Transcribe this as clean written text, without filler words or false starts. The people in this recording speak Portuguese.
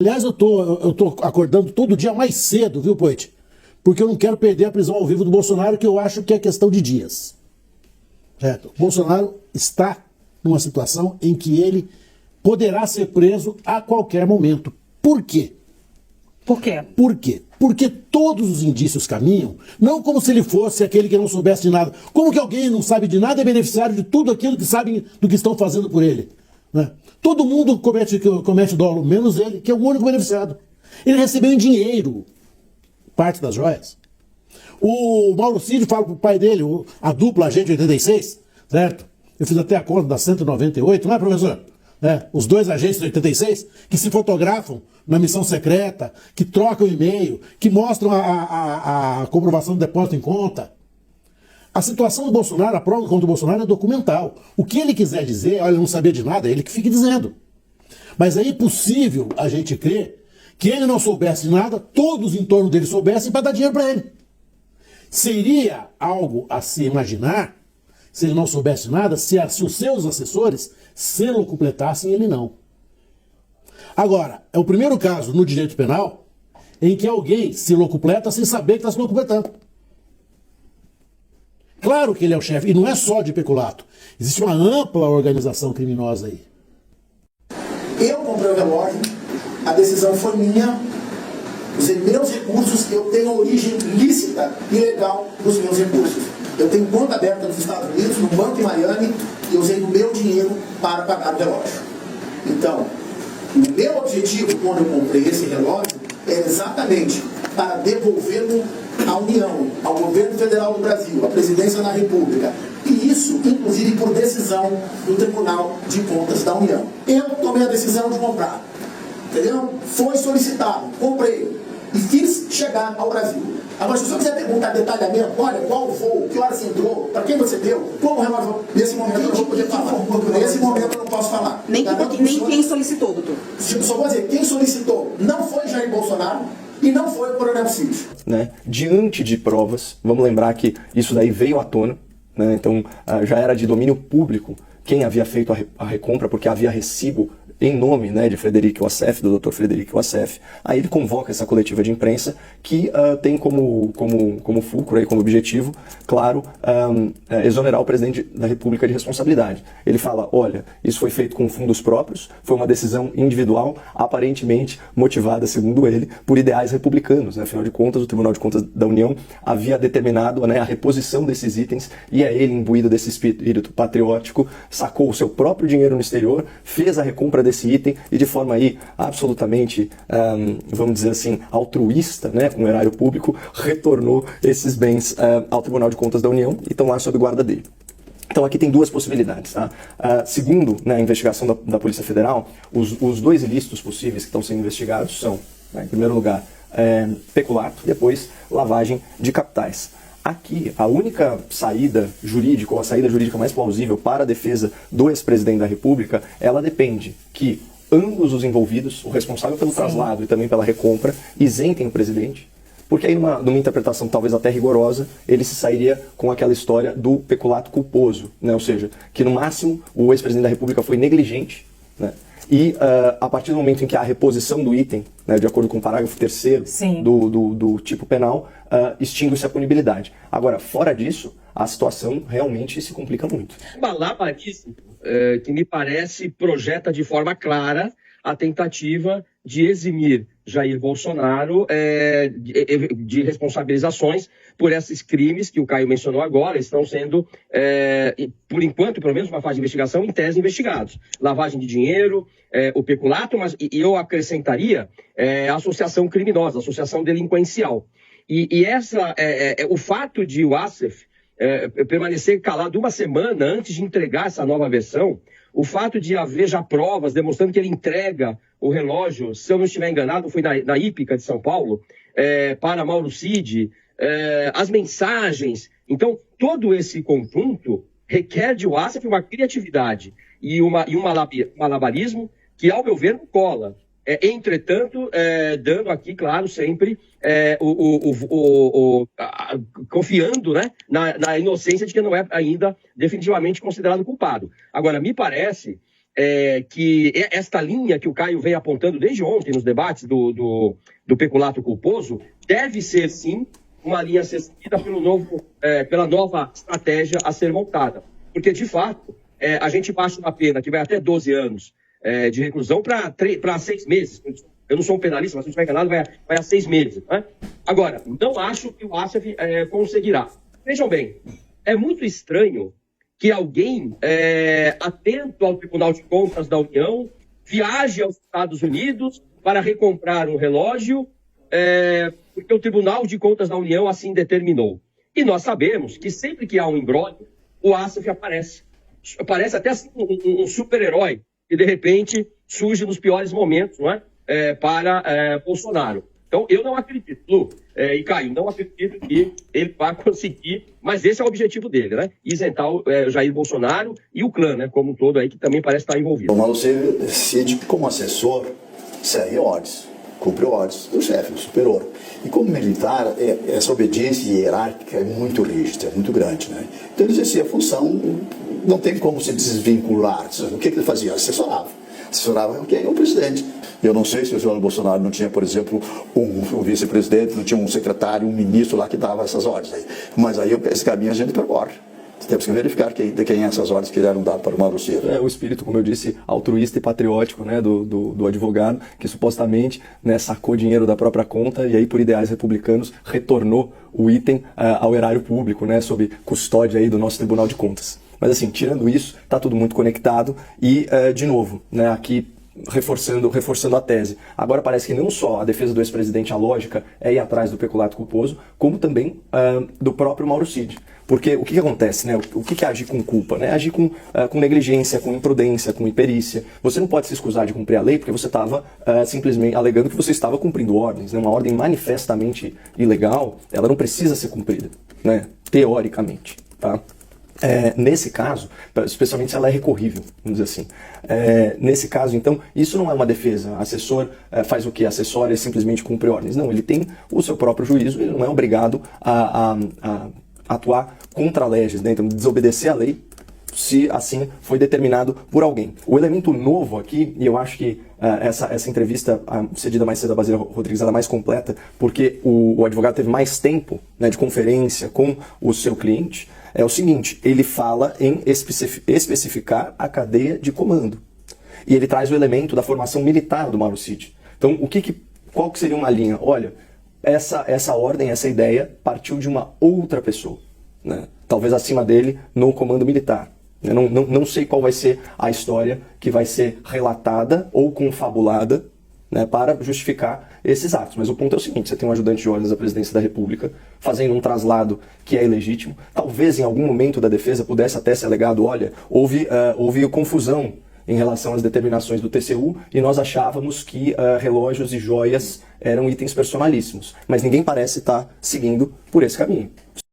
Aliás, eu tô acordando todo dia mais cedo, viu, Poit? Porque eu não quero perder a prisão ao vivo do Bolsonaro, que eu acho que é questão de dias. Certo? O Bolsonaro está numa situação em que ele poderá ser preso a qualquer momento. Por quê? Por quê? Por quê? Porque todos os indícios caminham, não como se ele fosse aquele que não soubesse de nada. Como que alguém não sabe de nada é beneficiário de tudo aquilo que sabem do que estão fazendo por ele? Né? Todo mundo comete dolo, menos ele, que é o único beneficiado. Ele recebeu em dinheiro parte das joias. O Mauro Cid fala pro pai dele, a dupla Agente 86, certo? Eu fiz até a conta da 198, não é, professor? Os dois agentes de 86 que se fotografam na missão secreta, que trocam e-mail, que mostram a comprovação do depósito em conta. A situação do Bolsonaro, a prova contra o Bolsonaro é documental. O que ele quiser dizer, olha, ele não sabia de nada, é ele que fique dizendo. Mas é impossível a gente crer que ele não soubesse de nada, todos em torno dele soubessem para dar dinheiro para ele. Seria algo a se imaginar, se ele não soubesse nada, se os seus assessores se locupletassem, ele não. Agora, é o primeiro caso no direito penal em que alguém se locupleta sem saber que está se locupletando. Claro que ele é o chefe, e não é só de peculato. Existe uma ampla organização criminosa aí. Eu comprei o relógio, a decisão foi minha, usei meus recursos, eu tenho origem lícita e legal dos meus recursos. Eu tenho conta aberta nos Estados Unidos, no banco em Miami, e eu usei o meu dinheiro para pagar o relógio. Então, o meu objetivo quando eu comprei esse relógio é exatamente para devolvê-lo à União, ao governo federal do Brasil, à presidência da República. E isso, inclusive, por decisão do Tribunal de Contas da União. Eu tomei a decisão de comprar. Entendeu? Foi solicitado, comprei e fiz chegar ao Brasil. Agora, se você quiser perguntar detalhamento, olha, qual o voo, que horas você entrou, para quem você deu, como o relógio, nesse momento eu não vou poder falar. Nesse momento eu não posso falar. Nem quem solicitou, doutor. Só vou dizer, quem solicitou não foi Jair Bolsonaro e não foi o Coronel Cid. Né? Diante de provas, vamos lembrar que isso daí veio à tona, né? Então já era de domínio público quem havia feito a recompra, porque havia recibo em nome, né, de Frederico Wassef, do Dr. Frederico Wassef. Aí ele convoca essa coletiva de imprensa que tem como fulcro, aí, como objetivo, claro, exonerar o presidente da República de responsabilidade. Ele fala, olha, isso foi feito com fundos próprios, foi uma decisão individual, aparentemente motivada, segundo ele, por ideais republicanos. Né? Afinal de contas, o Tribunal de Contas da União havia determinado, né, a reposição desses itens e é ele, imbuído desse espírito patriótico, sacou o seu próprio dinheiro no exterior, fez a recompra desse item e de forma aí absolutamente, vamos dizer assim, altruísta, né, com o erário público, retornou esses bens ao Tribunal de Contas da União e estão lá sob guarda dele. Então aqui tem duas possibilidades. Tá? Segundo, né, a investigação da Polícia Federal, os dois ilícitos possíveis que estão sendo investigados são, né, em primeiro lugar, peculato, depois lavagem de capitais. Aqui, a única saída jurídica, ou a saída jurídica mais plausível para a defesa do ex-presidente da República, ela depende que ambos os envolvidos, o responsável pelo traslado e também pela recompra, isentem o presidente, porque aí numa interpretação talvez até rigorosa, ele se sairia com aquela história do peculato culposo, né? Ou seja, que no máximo o ex-presidente da República foi negligente, né? E a partir do momento em que há a reposição do item, né, de acordo com o parágrafo 3º do tipo penal, extingue-se a punibilidade. Agora, fora disso, a situação realmente se complica muito. Malabarismo que me parece projeta de forma clara a tentativa de eximir Jair Bolsonaro de responsabilizações por esses crimes que o Caio mencionou agora, estão sendo, por enquanto, pelo menos uma fase de investigação, em tese investigados. Lavagem de dinheiro, o peculato, mas eu acrescentaria a associação criminosa, a associação delinquencial. E o fato de o Wassef permanecer calado uma semana antes de entregar essa nova versão, o fato de haver já provas demonstrando que ele entrega o relógio, se eu não estiver enganado, foi na Hípica de São Paulo, para Mauro Cid, as mensagens. Então, todo esse conjunto requer de Wassef uma criatividade e um malabarismo que, ao meu ver, não cola. Entretanto, dando aqui, claro, sempre confiando, né, na inocência de que não é ainda definitivamente considerado culpado. Agora, me parece que esta linha que o Caio vem apontando desde ontem nos debates do peculato culposo deve ser, sim, uma linha a ser seguida pela nova estratégia a ser montada. Porque, de fato, a gente baixa uma pena que vai até 12 anos de reclusão para 6 meses. Eu não sou um penalista, mas se não estiver enganado, vai a 6 meses. Né? Agora, não acho que o Assef conseguirá. Vejam bem, é muito estranho que alguém atento ao Tribunal de Contas da União viaje aos Estados Unidos para recomprar um relógio, porque o Tribunal de Contas da União assim determinou. E nós sabemos que sempre que há um imbróglio, o Assef aparece. Parece até assim, um super-herói que, de repente, surge nos piores momentos, não é? Para Bolsonaro. Então, eu não acredito, Lu e Caio, não acredito que ele vá conseguir, mas esse é o objetivo dele, né? Isentar o Jair Bolsonaro e o clã, né? Como um todo aí, que também parece estar envolvido. O Malucelli decide, como assessor, segue ordens, cumpre ordens do chefe, do superior. E como militar, essa obediência hierárquica é muito rígida, é muito grande, né? Então ele exercia a função, não tem como se desvincular. O que ele fazia? Assessorava quem? O presidente. Eu não sei se o senhor Bolsonaro não tinha, por exemplo, um vice-presidente, não tinha um secretário, um ministro lá que dava essas ordens. Aí. Mas aí esse caminho a gente percorre. Temos que verificar de quem essas ordens que eram dadas para o Malucelli. O espírito, como eu disse, altruísta e patriótico, né, do advogado, que supostamente, né, sacou dinheiro da própria conta e aí, por ideais republicanos, retornou o item ao erário público, né, sob custódia aí do nosso Tribunal de Contas. Mas assim, tirando isso, está tudo muito conectado e, de novo, né, aqui reforçando a tese. Agora parece que não só a defesa do ex-presidente, a lógica é ir atrás do peculato culposo, como também do próprio Mauro Cid. Porque o que acontece, né? O que é agir com culpa? Né? Agir com negligência, com imprudência, com imperícia. Você não pode se excusar de cumprir a lei porque você estava simplesmente alegando que você estava cumprindo ordens. Né? Uma ordem manifestamente ilegal, ela não precisa ser cumprida, né? Teoricamente. Tá? Nesse caso, especialmente se ela é recorrível, vamos dizer assim. Nesse caso, então, isso não é uma defesa. Assessor faz o quê? Assessor simplesmente cumpre ordens. Não, ele tem o seu próprio juízo, ele não é obrigado a atuar contra a legis, né? Então desobedecer a lei, se assim foi determinado por alguém. O elemento novo aqui, e eu acho que essa entrevista cedida mais cedo a Basília Rodrigues ela é mais completa, porque o advogado teve mais tempo, né, de conferência com o seu cliente, é o seguinte, ele fala em especificar a cadeia de comando. E ele traz o elemento da formação militar do Mauro Cid. Então, qual que seria uma linha? Olha, essa ordem, essa ideia partiu de uma outra pessoa, né? Talvez acima dele no comando militar. Eu não sei qual vai ser a história que vai ser relatada ou confabulada, né, para justificar esses atos. Mas o ponto é o seguinte, você tem um ajudante de ordens da presidência da República fazendo um traslado que é ilegítimo. Talvez em algum momento da defesa pudesse até ser alegado, olha, houve confusão em relação às determinações do TCU e nós achávamos que relógios e joias eram itens personalíssimos. Mas ninguém parece estar seguindo por esse caminho.